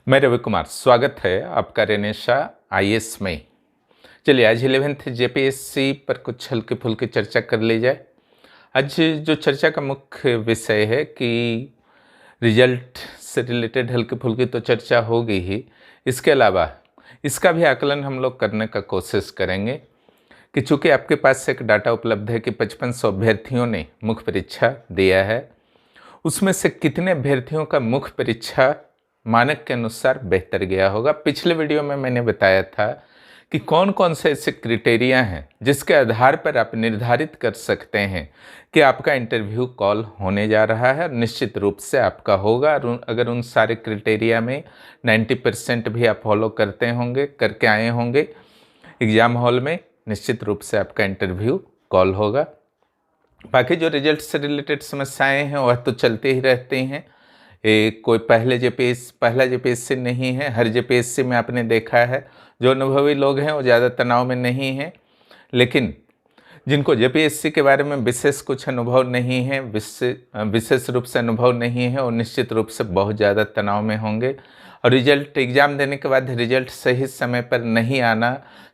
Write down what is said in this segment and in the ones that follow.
मैं रवि कुमार, स्वागत है आपका रेनेशा आईएएस में। चलिए आज 11th जेपीएससी पर कुछ हल्की फुल्की चर्चा कर ली जाए। आज जो चर्चा का मुख्य विषय है कि रिजल्ट से रिलेटेड हल्की फुल्की तो चर्चा होगी ही, इसके अलावा इसका भी आकलन हम लोग करने का कोशिश करेंगे कि चूँकि आपके पास एक डाटा उपलब्ध है कि 5500 अभ्यर्थियों ने मुख्य परीक्षा दिया है, उसमें से कितने अभ्यर्थियों का मुख्य परीक्षा मानक के अनुसार बेहतर गया होगा। पिछले वीडियो में मैंने बताया था कि कौन कौन से ऐसे क्राइटेरिया हैं जिसके आधार पर आप निर्धारित कर सकते हैं कि आपका इंटरव्यू कॉल होने जा रहा है, निश्चित रूप से आपका होगा। अगर उन सारे क्राइटेरिया में 90% भी आप फॉलो करके आए होंगे एग्ज़ाम हॉल में, निश्चित रूप से आपका इंटरव्यू कॉल होगा। बाकी जो रिजल्ट से रिलेटेड समस्याएं हैं वह तो चलते ही रहती हैं। कोई पहला जेपीएससी नहीं है। हर जेपीएससी में आपने देखा है जो अनुभवी लोग हैं वो ज़्यादा तनाव में नहीं हैं, लेकिन जिनको जेपीएससी के बारे में विशेष कुछ अनुभव नहीं है, विशेष रूप से अनुभव नहीं है, वो निश्चित रूप से बहुत ज़्यादा तनाव में होंगे। और रिजल्ट एग्ज़ाम देने के बाद रिजल्ट सही समय पर नहीं आना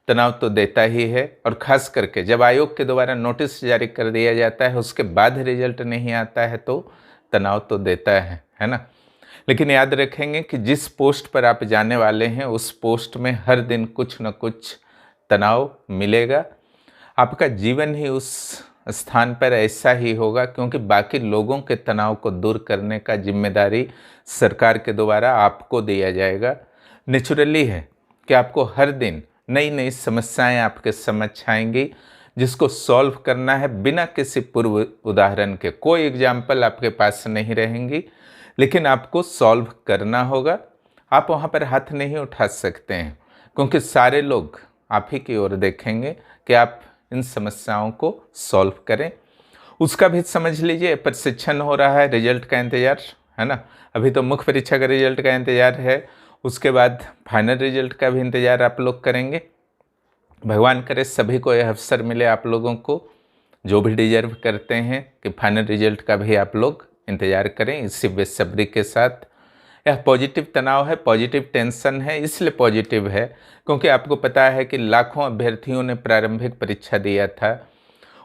तनाव तो देता ही है। और ख़ास करके जब आयोग के द्वारा नोटिस जारी कर दिया जाता है उसके बाद रिजल्ट नहीं आता है तो तनाव तो देता है ना। लेकिन याद रखेंगे कि जिस पोस्ट पर आप जाने वाले हैं उस पोस्ट में हर दिन कुछ न कुछ तनाव मिलेगा। आपका जीवन ही उस स्थान पर ऐसा ही होगा, क्योंकि बाकी लोगों के तनाव को दूर करने का जिम्मेदारी सरकार के द्वारा आपको दिया जाएगा। नेचुरली है कि आपको हर दिन नई नई समस्याएं आपके समझ आएंगी जिसको सॉल्व करना है बिना किसी पूर्व उदाहरण के। कोई एग्जाम्पल आपके पास नहीं रहेंगी, लेकिन आपको सॉल्व करना होगा। आप वहाँ पर हाथ नहीं उठा सकते हैं क्योंकि सारे लोग आप ही की ओर देखेंगे कि आप इन समस्याओं को सॉल्व करें। उसका भी समझ लीजिए, प्रशिक्षण हो रहा है, रिजल्ट का इंतज़ार है ना। अभी तो मुख्य परीक्षा का रिजल्ट का इंतज़ार है, उसके बाद फाइनल रिजल्ट का भी इंतज़ार आप लोग करेंगे। भगवान करे सभी को यह अवसर मिले, आप लोगों को जो भी डिजर्व करते हैं कि फाइनल रिजल्ट का भी आप लोग इंतज़ार करें इसी बेसब्री के साथ। यह पॉजिटिव तनाव है, पॉजिटिव टेंशन है। इसलिए पॉजिटिव है क्योंकि आपको पता है कि लाखों अभ्यर्थियों ने प्रारंभिक परीक्षा दिया था,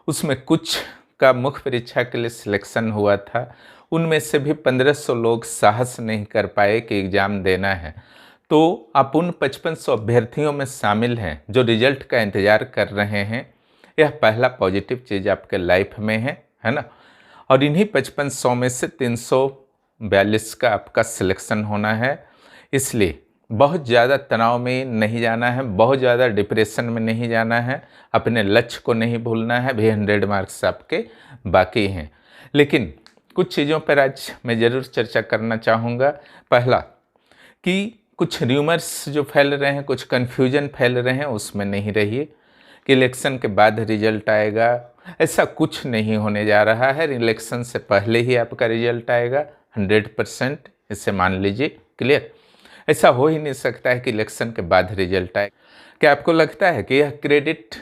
उसमें कुछ का मुख्य परीक्षा के लिए सिलेक्शन हुआ था। उनमें से भी 1500 लोग साहस नहीं कर पाए कि एग्ज़ाम देना है। तो आप उन 5500 अभ्यर्थियों में शामिल हैं जो रिजल्ट का इंतज़ार कर रहे हैं। यह पहला पॉजिटिव चीज़ आपके लाइफ में है ना। और इन्हीं 5500 में से 342 का आपका सिलेक्शन होना है। इसलिए बहुत ज़्यादा तनाव में नहीं जाना है, बहुत ज़्यादा डिप्रेशन में नहीं जाना है, अपने लक्ष्य को नहीं भूलना है। भी 100 मार्क्स आपके बाकी हैं। लेकिन कुछ चीज़ों पर आज मैं ज़रूर चर्चा करना चाहूँगा। पहला कि कुछ र्यूमर्स जो फैल रहे हैं, कुछ कन्फ्यूजन फैल रहे हैं, उसमें नहीं रहिए कि इलेक्शन के बाद रिजल्ट आएगा। ऐसा कुछ नहीं होने जा रहा है। इलेक्शन से पहले ही आपका रिजल्ट आएगा 100%, इसे मान लीजिए। क्लियर? ऐसा हो ही नहीं सकता है कि इलेक्शन के बाद रिजल्ट आए। क्या आपको लगता है कि यह क्रेडिट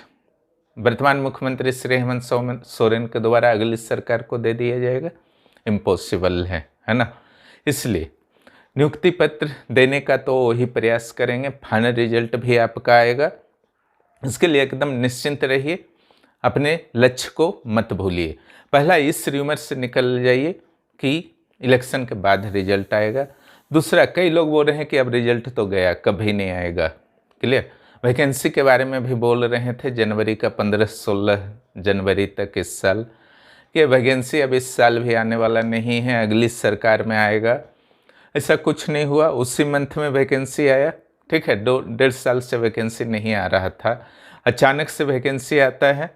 वर्तमान मुख्यमंत्री श्री हेमंत सोरेन के द्वारा अगली सरकार को दे दिया जाएगा? इम्पॉसिबल है ना। इसलिए नियुक्ति पत्र देने का तो वही प्रयास करेंगे, फाइनल रिजल्ट भी आपका आएगा। इसके लिए एकदम निश्चिंत रहिए, अपने लक्ष्य को मत भूलिए। पहला इस र्यूमर से निकल जाइए कि इलेक्शन के बाद रिजल्ट आएगा। दूसरा, कई लोग बोल रहे हैं कि अब रिजल्ट तो गया, कभी नहीं आएगा। क्लियर? वैकेंसी के बारे में भी बोल रहे थे जनवरी का 15-16 जनवरी तक इस साल, कि वैकेंसी अब इस साल भी आने वाला नहीं है, अगली सरकार में आएगा। ऐसा कुछ नहीं हुआ। उसी मंथ में वैकेंसी आया। ठीक है, 2-1.5 साल से वैकेंसी नहीं आ रहा था, अचानक से वैकेंसी आता है।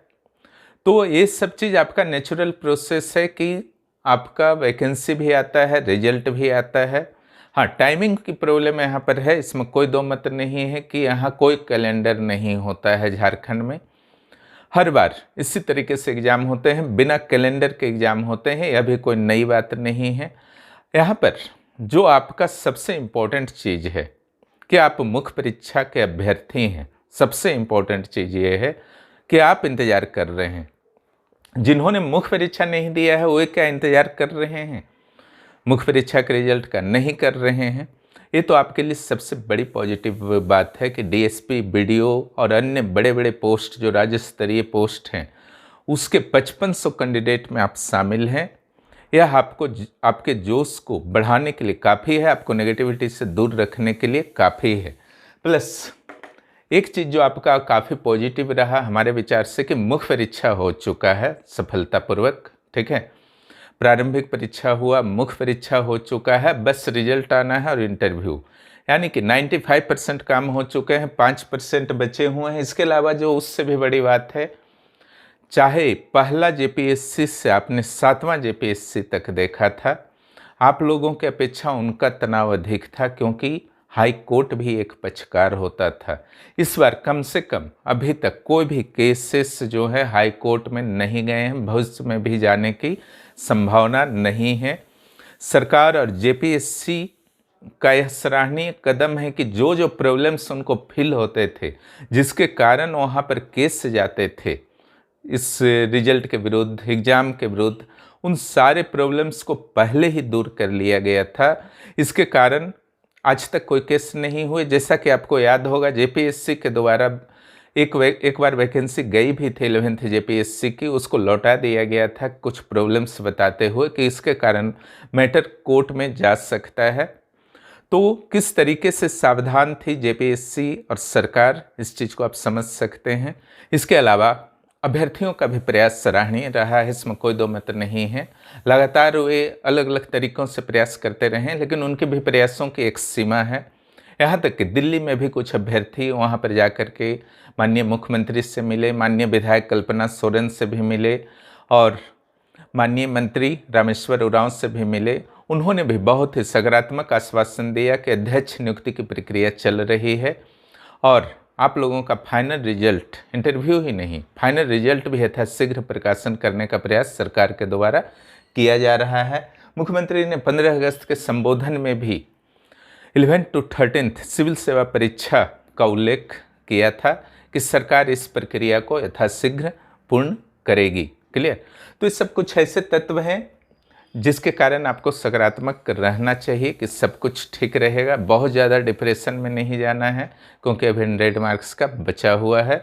तो ये सब चीज़ आपका नेचुरल प्रोसेस है कि आपका वैकेंसी भी आता है, रिजल्ट भी आता है। हाँ, टाइमिंग की प्रॉब्लम यहाँ पर है, इसमें कोई दो मत नहीं है कि यहाँ कोई कैलेंडर नहीं होता है। झारखंड में हर बार इसी तरीके से एग्ज़ाम होते हैं, बिना कैलेंडर के एग्ज़ाम होते हैं। यह भी कोई नई बात नहीं है। यहाँ पर जो आपका सबसे इम्पोर्टेंट चीज़ है कि आप मुख्य परीक्षा के अभ्यर्थी हैं, सबसे इम्पोर्टेंट चीज़ ये है कि आप इंतज़ार कर रहे हैं जिन्होंने मुख्य परीक्षा नहीं दिया है वो क्या इंतज़ार कर रहे हैं, मुख्य परीक्षा के रिजल्ट का नहीं कर रहे हैं। ये तो आपके लिए सबसे बड़ी पॉजिटिव बात है कि डीएसपी, बीडीओ और अन्य बड़े बड़े पोस्ट जो राज्य स्तरीय पोस्ट हैं उसके 5500 कैंडिडेट में आप शामिल हैं। यह आपको आपके जोश को बढ़ाने के लिए काफ़ी है, आपको नेगेटिविटी से दूर रखने के लिए काफ़ी है। प्लस एक चीज़ जो आपका काफ़ी पॉजिटिव रहा हमारे विचार से कि मुख्य परीक्षा हो चुका है सफलतापूर्वक, ठीक है। प्रारंभिक परीक्षा हुआ, मुख्य परीक्षा हो चुका है, बस रिजल्ट आना है और इंटरव्यू, यानी कि 95% काम हो चुके हैं, 5% बचे हुए हैं। इसके अलावा जो उससे भी बड़ी बात है, चाहे पहला जेपीएससी से आपने 7वां जेपीएससी तक देखा था, आप लोगों की अपेक्षा उनका तनाव अधिक था क्योंकि हाई कोर्ट भी एक पक्षकार होता था। इस बार कम से कम अभी तक कोई भी केसेस जो है हाई कोर्ट में नहीं गए हैं, भविष्य में भी जाने की संभावना नहीं है। सरकार और जेपीएससी का यह सराहनीय कदम है कि जो जो प्रॉब्लम्स उनको फील होते थे, जिसके कारण वहाँ पर केस जाते थे इस रिजल्ट के विरुद्ध, एग्ज़ाम के विरुद्ध, उन सारे प्रॉब्लम्स को पहले ही दूर कर लिया गया था। इसके कारण आज तक कोई केस नहीं हुए। जैसा कि आपको याद होगा, जेपीएससी के द्वारा एक बार वैकेंसी गई भी थी 11th जेपीएससी की, उसको लौटा दिया गया था कुछ प्रॉब्लम्स बताते हुए कि इसके कारण मैटर कोर्ट में जा सकता है। तो किस तरीके से सावधान थी जेपीएससी और सरकार, इस चीज़ को आप समझ सकते हैं। इसके अलावा अभ्यर्थियों का भी प्रयास सराहनीय रहा है, इसमें कोई दो मत नहीं है। लगातार वे अलग अलग तरीक़ों से प्रयास करते रहे, लेकिन उनके भी प्रयासों की एक सीमा है। यहाँ तक कि दिल्ली में भी कुछ अभ्यर्थी वहाँ पर जाकर के माननीय मुख्यमंत्री से मिले, माननीय विधायक कल्पना सोरेन से भी मिले और माननीय मंत्री रामेश्वर उरांव से भी मिले। उन्होंने भी बहुत ही सकारात्मक आश्वासन दिया कि अध्यक्ष नियुक्ति की प्रक्रिया चल रही है और आप लोगों का फाइनल रिजल्ट, इंटरव्यू ही नहीं, फाइनल रिजल्ट भी यथाशीघ्र प्रकाशन करने का प्रयास सरकार के द्वारा किया जा रहा है। मुख्यमंत्री ने 15 अगस्त के संबोधन में भी 11th to 13th सिविल सेवा परीक्षा का उल्लेख किया था कि सरकार इस प्रक्रिया को यथाशीघ्र पूर्ण करेगी। क्लियर? तो ये सब कुछ ऐसे तत्व हैं जिसके कारण आपको सकारात्मक रहना चाहिए कि सब कुछ ठीक रहेगा। बहुत ज़्यादा डिप्रेशन में नहीं जाना है क्योंकि अभी 100 मार्क्स का बचा हुआ है।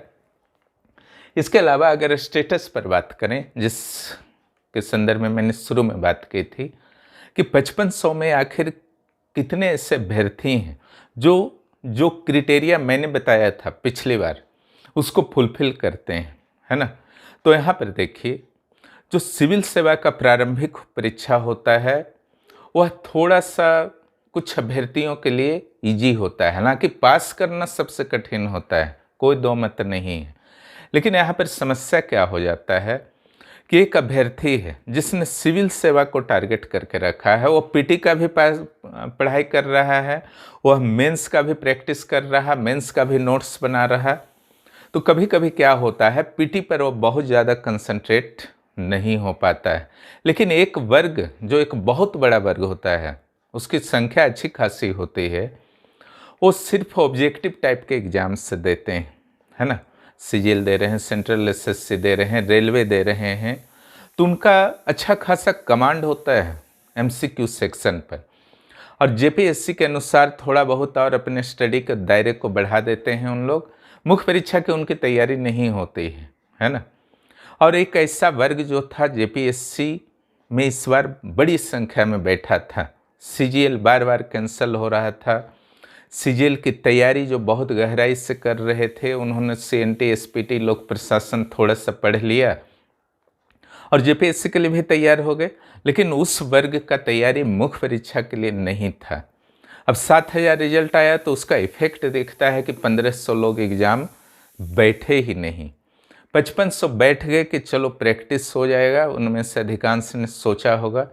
इसके अलावा अगर स्टेटस पर बात करें, जिसके संदर्भ में मैंने शुरू में बात की थी कि 5500 में आखिर कितने ऐसे अभ्यर्थी हैं जो क्राइटेरिया मैंने बताया था पिछली बार उसको फुलफिल करते हैं, है ना। तो यहाँ पर देखिए, जो सिविल सेवा का प्रारंभिक परीक्षा होता है वह थोड़ा सा कुछ अभ्यर्थियों के लिए इजी होता है, हालांकि पास करना सबसे कठिन होता है, कोई दो मत नहीं है। लेकिन यहाँ पर समस्या क्या हो जाता है कि एक अभ्यर्थी है जिसने सिविल सेवा को टारगेट करके रखा है, वो पीटी का भी पढ़ाई कर रहा है, वह मेंस का भी प्रैक्टिस कर रहा है, मेंस का भी नोट्स बना रहा है। तो कभी कभी क्या होता है, पीटी पर वो बहुत ज़्यादा कंसंट्रेट नहीं हो पाता है। लेकिन एक वर्ग जो एक बहुत बड़ा वर्ग होता है, उसकी संख्या अच्छी खासी होती है, वो सिर्फ ऑब्जेक्टिव टाइप के एग्जाम्स देते हैं, है ना। सीजीएल दे रहे हैं, सेंट्रल एसएससी दे रहे हैं, रेलवे दे रहे हैं, तो उनका अच्छा खासा कमांड होता है एमसीक्यू सेक्शन पर। और जेपीएससी के अनुसार थोड़ा बहुत और अपने स्टडी के दायरे को बढ़ा देते हैं उन लोग। मुख्य परीक्षा की उनकी तैयारी नहीं होती है ना। और एक ऐसा वर्ग जो था जेपीएससी में इस बार बड़ी संख्या में बैठा था, सीजीएल बार बार कैंसिल हो रहा था। सीजीएल की तैयारी जो बहुत गहराई से कर रहे थे, उन्होंने सीएनटी, एसपीटी, लोक प्रशासन थोड़ा सा पढ़ लिया और जेपीएससी के लिए भी तैयार हो गए। लेकिन उस वर्ग का तैयारी मुख्य परीक्षा के लिए नहीं था। अब 7000 रिजल्ट आया तो उसका इफेक्ट दिखता है कि 1500 लोग एग्ज़ाम बैठे ही नहीं। 5500 बैठ गए कि चलो प्रैक्टिस हो जाएगा, उनमें से अधिकांश ने सोचा होगा।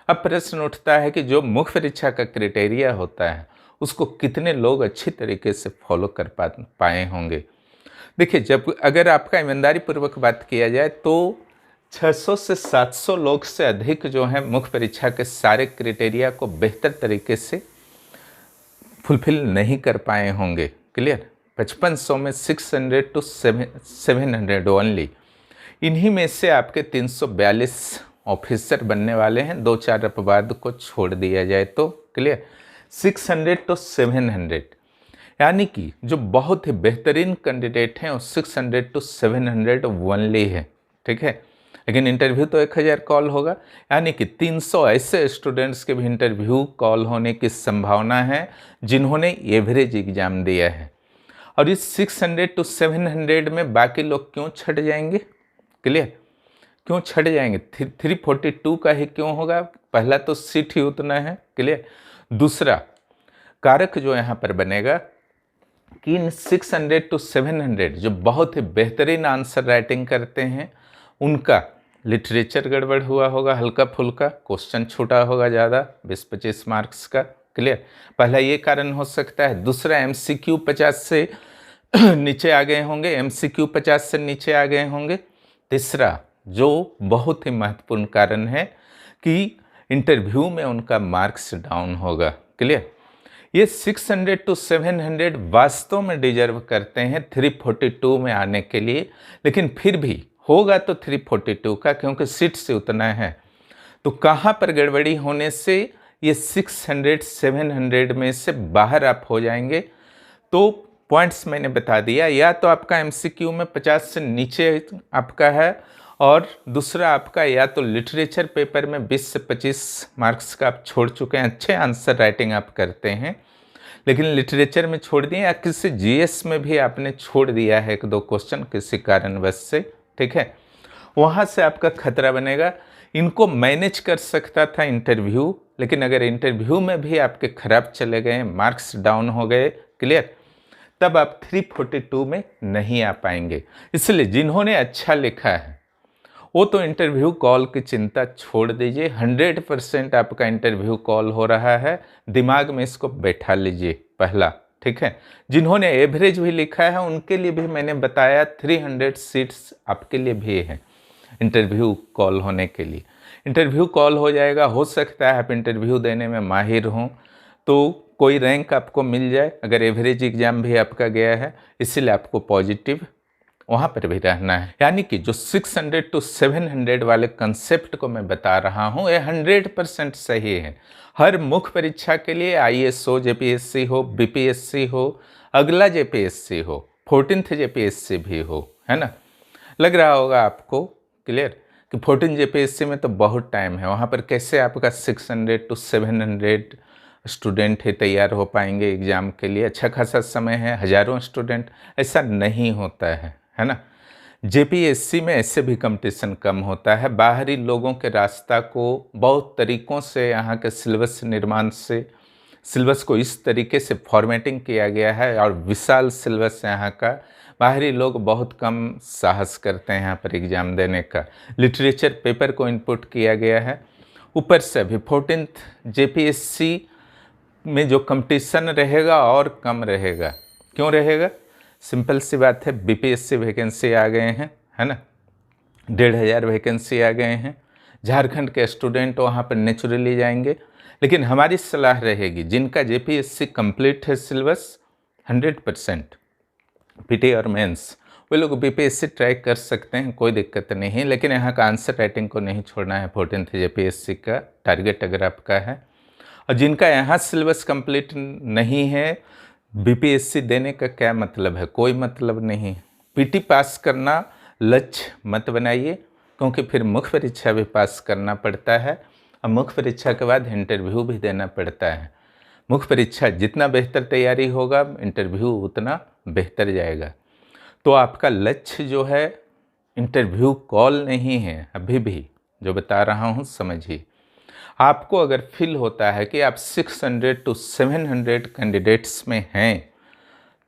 अब प्रश्न उठता है कि जो मुख्य परीक्षा का क्राइटेरिया होता है उसको कितने लोग अच्छी तरीके से फॉलो कर पाए होंगे। देखिए, जब अगर आपका ईमानदारी पूर्वक बात किया जाए तो 600 से 700 लोग से अधिक जो हैं मुख्य परीक्षा के सारे क्राइटेरिया को बेहतर तरीके से फुलफिल नहीं कर पाए होंगे। क्लियर? 5500 में 600 to 700 ओनली, इन्हीं में से आपके 342 ऑफिसर बनने वाले हैं, 2-4 अपवाद को छोड़ दिया जाए तो। क्लियर। 600 to 700 यानी कि जो बहुत ही बेहतरीन कैंडिडेट हैं वो 600 to 700 ओनली है। ठीक है, लेकिन इंटरव्यू तो 1000 कॉल होगा, यानी कि 300 ऐसे स्टूडेंट्स के भी इंटरव्यू कॉल होने की संभावना है जिन्होंने एवरेज एग्जाम दिया है। और इस 600 to 700 में बाकी लोग क्यों छट जाएंगे? क्लियर, क्यों छट जाएंगे? 342 का ही क्यों होगा? पहला तो सीट ही उतना है। क्लियर। दूसरा कारक जो यहाँ पर बनेगा कि इन 600 to 700 जो बहुत ही बेहतरीन आंसर राइटिंग करते हैं उनका लिटरेचर गड़बड़ हुआ होगा, हल्का फुल्का क्वेश्चन छूटा होगा ज़्यादा, 20-25 मार्क्स का। क्लियर, पहला ये कारण हो सकता है। दूसरा MCQ 50 से नीचे आ गए होंगे, MCQ 50 से नीचे आ गए होंगे। तीसरा जो बहुत ही महत्वपूर्ण कारण है कि इंटरव्यू में उनका मार्क्स डाउन होगा। क्लियर, ये 600 to 700 वास्तव में डिजर्व करते हैं 342 में आने के लिए, लेकिन फिर भी होगा तो 342 का, क्योंकि सीट से उतना है। तो कहाँ पर गड़बड़ी होने से ये 600-700 में से बाहर आप हो जाएंगे? तो पॉइंट्स मैंने बता दिया, या तो आपका MCQ में 50 से नीचे आपका है, और दूसरा आपका या तो लिटरेचर पेपर में 20 से 25 मार्क्स का आप छोड़ चुके हैं, अच्छे आंसर राइटिंग आप करते हैं लेकिन लिटरेचर में छोड़ दिए, या किसी GS में भी आपने छोड़ दिया है 1-2 क्वेश्चन किसी कारणवश से। ठीक है, वहाँ से आपका खतरा बनेगा। इनको मैनेज कर सकता था इंटरव्यू, लेकिन अगर इंटरव्यू में भी आपके खराब चले गए, मार्क्स डाउन हो गए, क्लियर, तब आप 342 में नहीं आ पाएंगे। इसलिए जिन्होंने अच्छा लिखा है वो तो इंटरव्यू कॉल की चिंता छोड़ दीजिए। 100% आपका इंटरव्यू कॉल हो रहा है, दिमाग में इसको बैठा लीजिए पहला। ठीक है, जिन्होंने एवरेज भी लिखा है उनके लिए भी मैंने बताया 300 सीट्स आपके लिए भी है इंटरव्यू कॉल होने के लिए। इंटरव्यू कॉल हो जाएगा, हो सकता है आप इंटरव्यू देने में माहिर हों तो कोई रैंक आपको मिल जाए, अगर एवरेज एग्जाम भी आपका गया है, इसीलिए आपको पॉजिटिव वहाँ पर भी रहना है। यानी कि जो 600 to 700 वाले कंसेप्ट को मैं बता रहा हूँ ये 100% सही है। हर मुख्य परीक्षा के लिए, IAS हो, JPSC हो, BPSC हो, अगला JPSC हो, 14th JPSC भी हो, है ना। लग रहा होगा आपको क्लियर कि 14 JPSC में तो बहुत टाइम है, वहाँ पर कैसे आपका 600 to 700 स्टूडेंट ही तैयार हो पाएंगे एग्ज़ाम के लिए, अच्छा खासा समय है, हज़ारों स्टूडेंट, ऐसा नहीं होता है ना। JPSC में ऐसे भी कंपटीशन कम होता है, बाहरी लोगों के रास्ता को बहुत तरीक़ों से यहाँ के सिलेबस निर्माण से सिलेबस को इस तरीके से फॉर्मेटिंग किया गया है, और विशाल सिलेबस यहाँ का, बाहरी लोग बहुत कम साहस करते हैं यहाँ पर एग्ज़ाम देने का। लिटरेचर पेपर को इनपुट किया गया है, ऊपर से अभी 14th JPSC में जो कंपटीशन रहेगा और कम रहेगा। क्यों रहेगा? सिंपल सी बात है, BPSC वैकेंसी आ गए हैं, है ना, 1500 वैकेंसी आ गए हैं। झारखंड के स्टूडेंट वहाँ पर नेचुरली जाएंगे, लेकिन हमारी सलाह रहेगी जिनका JPSC कंप्लीट है सिलेबस 100% PT और मेंस, वे लोग BPSC ट्राई कर सकते हैं, कोई दिक्कत नहीं, लेकिन यहाँ का आंसर राइटिंग को नहीं छोड़ना है। 14th JPSC का टारगेट अगर आपका है, और जिनका यहाँ सिलेबस कंप्लीट नहीं है, BPSC देने का क्या मतलब है? कोई मतलब नहीं। PT पास करना लक्ष्य मत बनाइए, क्योंकि फिर मुख्य परीक्षा भी पास करना पड़ता है, और मुख्य परीक्षा के बाद इंटरव्यू भी देना पड़ता है। मुख्य परीक्षा जितना बेहतर तैयारी होगा, इंटरव्यू उतना बेहतर जाएगा। तो आपका लक्ष्य जो है इंटरव्यू कॉल नहीं है, अभी भी जो बता रहा हूँ समझिए। आपको अगर फील होता है कि आप 600 to 700 कैंडिडेट्स में हैं,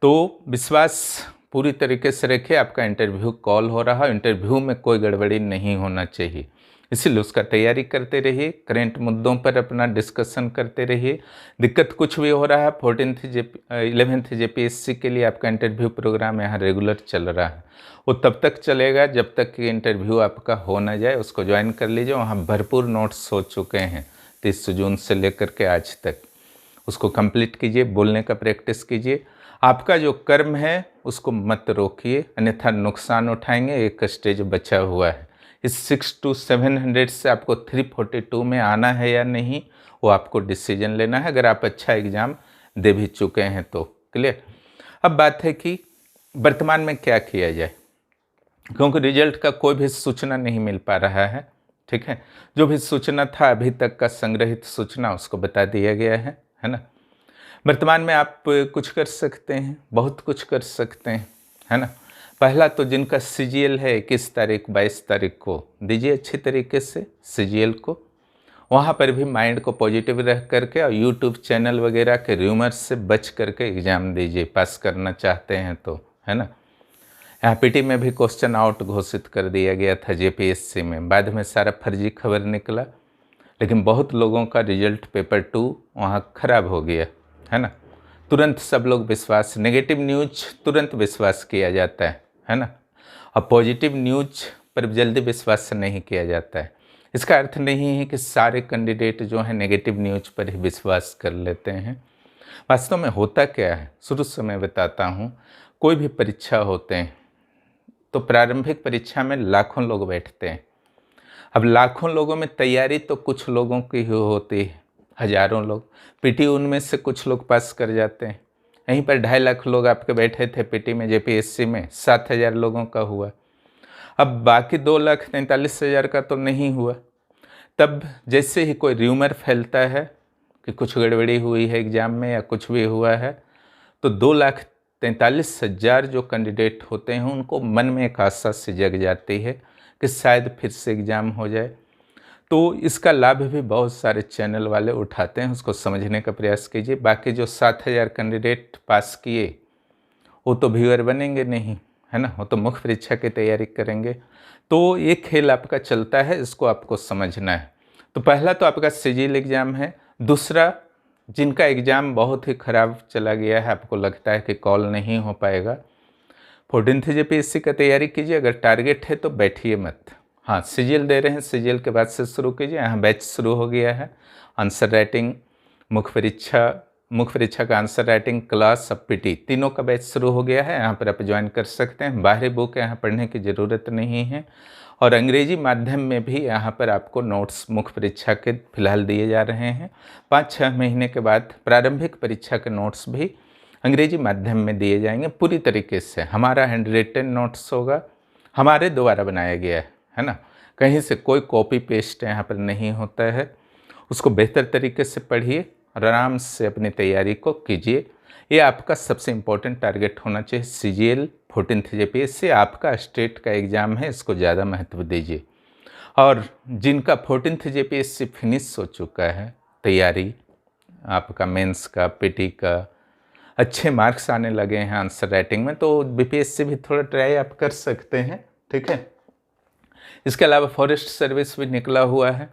तो विश्वास पूरी तरीके से रखिए, आपका इंटरव्यू कॉल हो रहा है, इंटरव्यू में कोई गड़बड़ी नहीं होना चाहिए। इसीलिए उसका तैयारी करते रहिए, करेंट मुद्दों पर अपना डिस्कशन करते रहिए। दिक्कत कुछ भी हो रहा है, 11th JPSC के लिए आपका इंटरव्यू प्रोग्राम यहाँ रेगुलर चल रहा है, वो तब तक चलेगा जब तक कि इंटरव्यू आपका हो ना जाए। उसको ज्वाइन कर लीजिए, वहाँ भरपूर नोट्स हो चुके हैं 30 जून से लेकर के आज तक। उसको कंप्लीट कीजिए, बोलने का प्रैक्टिस कीजिए, आपका जो कर्म है उसको मत रोकिए, अन्यथा नुकसान उठाएंगे। एक स्टेज बचा हुआ है। इस 6 to 700 से आपको 342 में आना है या नहीं, वो आपको डिसीजन लेना है, अगर आप अच्छा एग्ज़ाम दे भी चुके हैं तो। क्लियर। अब बात है कि वर्तमान में क्या किया जाए, क्योंकि रिजल्ट का कोई भी सूचना नहीं मिल पा रहा है। ठीक है, जो भी सूचना था अभी तक का संग्रहित सूचना उसको बता दिया गया है ना। वर्तमान में आप कुछ कर सकते हैं, बहुत कुछ कर सकते हैं, है ना। पहला तो जिनका सीजीएल है 21 तारीख 22 तारीख को दीजिए अच्छी तरीके से सीजीएल को। वहाँ पर भी माइंड को पॉजिटिव रख करके और यूट्यूब चैनल वगैरह के र्यूमर्स से बच करके एग्ज़ाम दीजिए, पास करना चाहते हैं तो, है ना। यहाँ पीटी में भी क्वेश्चन आउट घोषित कर दिया गया था जेपीएससी में, बाद में सारा फर्जी खबर निकला, लेकिन बहुत लोगों का रिजल्ट पेपर 2 वहाँ खराब हो गया, है ना। तुरंत सब लोग विश्वास, नेगेटिव न्यूज तुरंत विश्वास किया जाता है ना। और पॉजिटिव न्यूज पर जल्दी विश्वास नहीं किया जाता है। इसका अर्थ नहीं है कि सारे कैंडिडेट जो हैं नेगेटिव न्यूज पर ही विश्वास कर लेते हैं। वास्तव में होता क्या है, शुरू से मैं बताता हूँ। कोई भी परीक्षा होते हैं तो प्रारंभिक परीक्षा में लाखों लोग बैठते हैं। अब लाखों लोगों में तैयारी तो कुछ लोगों की ही होती है, हजारों लोग। पीटी उनमें से कुछ लोग पास कर जाते हैं। यहीं पर 2.5 लाख लोग आपके बैठे थे पीटी में, जेपीएससी में 7,000 लोगों का हुआ। अब बाकी 2,43,000 का तो नहीं हुआ। तब जैसे ही कोई र्यूमर फैलता है कि कुछ गड़बड़ी हुई है एग्ज़ाम में या कुछ भी हुआ है, तो 2,43,000 जो कैंडिडेट होते हैं उनको मन में एक आशा से जग जाती है कि शायद फिर से एग्ज़ाम हो जाए। तो इसका लाभ भी बहुत सारे चैनल वाले उठाते हैं, उसको समझने का प्रयास कीजिए। बाकी जो 7,000 कैंडिडेट पास किए वो तो व्यूअर बनेंगे नहीं, है ना, वो तो मुख्य परीक्षा की तैयारी करेंगे। तो ये खेल आपका चलता है, इसको आपको समझना है। तो पहला तो आपका सीजीएल एग्ज़ाम है। दूसरा, जिनका एग्ज़ाम बहुत ही ख़राब चला गया है, आपको लगता है कि कॉल नहीं हो पाएगा, 14th जेपीएससी का तैयारी कीजिए। अगर टारगेट है तो बैठिए मत। हाँ, सीजीएल दे रहे हैं, सीजीएल के बाद से शुरू कीजिए। यहाँ बैच शुरू हो गया है। आंसर राइटिंग, मुख्य परीक्षा का आंसर राइटिंग क्लास, सब पीटी तीनों का बैच शुरू हो गया है। यहाँ पर आप ज्वाइन कर सकते हैं। बाहरी बुक यहाँ पढ़ने की ज़रूरत नहीं है। और अंग्रेजी माध्यम में भी यहाँ पर आपको नोट्स मुख्य परीक्षा के फिलहाल दिए जा रहे हैं। 5-6 महीने के बाद प्रारंभिक परीक्षा के नोट्स भी अंग्रेजी माध्यम में दिए जाएंगे पूरी तरीके से। हमारा हैंड रिटन नोट्स होगा, हमारे द्वारा बनाया गया है ना। कहीं से कोई कॉपी पेस्ट यहाँ पर नहीं होता है। उसको बेहतर तरीके से पढ़िए और आराम से अपनी तैयारी को कीजिए। ये आपका सबसे इम्पोर्टेंट टारगेट होना चाहिए। सीजीएल 14th जेपीएससी आपका स्टेट का एग्ज़ाम है, इसको ज़्यादा महत्व दीजिए। और जिनका 14th जेपीएससी फिनिश हो चुका है तैयारी, आपका मेंस का, पीटी का, अच्छे मार्क्स आने लगे हैं आंसर राइटिंग में, तो बीपीएससी भी थोड़ा ट्राई आप कर सकते हैं। ठीक है। इसके अलावा फॉरेस्ट सर्विस भी निकला हुआ है,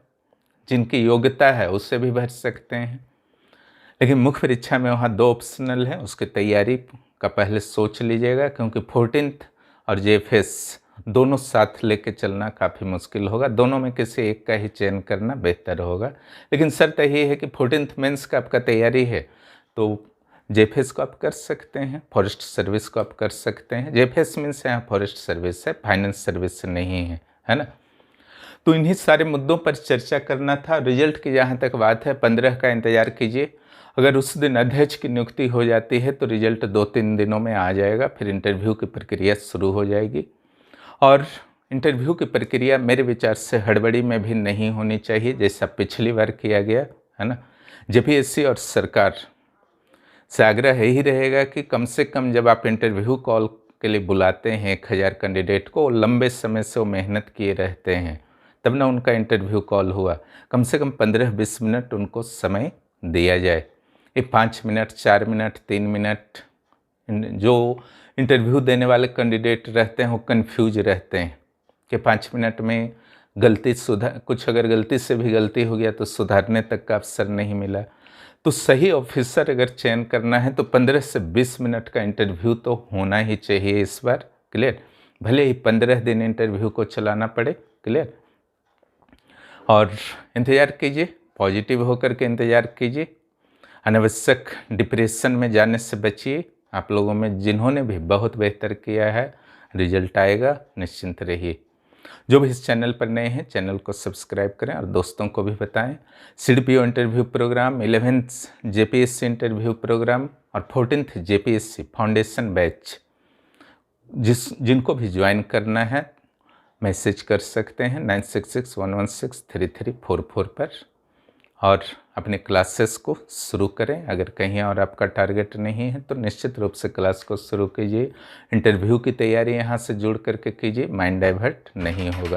जिनकी योग्यता है उससे भी भर सकते हैं। लेकिन मुख्य परीक्षा में वहाँ 2 ऑप्शनल है, उसकी तैयारी का पहले सोच लीजिएगा, क्योंकि 14th और जेएफएस दोनों साथ लेके चलना काफ़ी मुश्किल होगा। दोनों में किसी एक का ही चयन करना बेहतर होगा। लेकिन शर्त यही है कि 14th मेंस का आपका तैयारी है तो जेएफएस को आप कर सकते हैं, फॉरेस्ट सर्विस को आप कर सकते हैं। जेएफएस मीन्स यहाँ फॉरेस्ट सर्विस है, फाइनेंस सर्विस नहीं है ना। तो इन्हीं सारे मुद्दों पर चर्चा करना था। रिजल्ट की जहाँ तक बात है, 15 का इंतज़ार कीजिए। अगर उस दिन अध्यक्ष की नियुक्ति हो जाती है तो रिजल्ट 2-3 दिनों में आ जाएगा। फिर इंटरव्यू की प्रक्रिया शुरू हो जाएगी। और इंटरव्यू की प्रक्रिया मेरे विचार से हड़बड़ी में भी नहीं होनी चाहिए, जैसा पिछली बार किया गया, है ना। जेपीएससी और सरकार से आग्रह यही रहेगा कि कम से कम जब आप इंटरव्यू कॉल के लिए बुलाते हैं 1000 कैंडिडेट को, लंबे समय से वो मेहनत किए रहते हैं, तब ना उनका इंटरव्यू कॉल हुआ। कम से कम 15-20 मिनट उनको समय दिया जाए। ये 5 मिनट, 4 मिनट, 3 मिनट, जो इंटरव्यू देने वाले कैंडिडेट रहते हैं वो कन्फ्यूज रहते हैं कि 5 मिनट में गलती कुछ अगर गलती से भी गलती हो गया तो सुधारने तक का अवसर नहीं मिला। तो सही ऑफिसर अगर चयन करना है तो 15 से 20 मिनट का इंटरव्यू तो होना ही चाहिए इस बार। क्लियर। भले ही 15 दिन इंटरव्यू को चलाना पड़े। क्लियर। और इंतज़ार कीजिए, पॉजिटिव होकर के इंतज़ार कीजिए। अनावश्यक डिप्रेशन में जाने से बचिए। आप लोगों में जिन्होंने भी बहुत बेहतर किया है, रिजल्ट आएगा, निश्चिंत रहिए। जो भी इस चैनल पर नए हैं, चैनल को सब्सक्राइब करें और दोस्तों को भी बताएं। CDPO interview programme, 11th JPSC interview programme और 14th जेपीएससी फाउंडेशन बैच जिनको भी ज्वाइन करना है मैसेज कर सकते हैं 9661163344 पर और अपने क्लासेस को शुरू करें। अगर कहीं और आपका टारगेट नहीं है तो निश्चित रूप से क्लास को शुरू कीजिए। इंटरव्यू की तैयारी यहाँ से जुड़ करके कीजिए, माइंड डाइवर्ट नहीं होगा।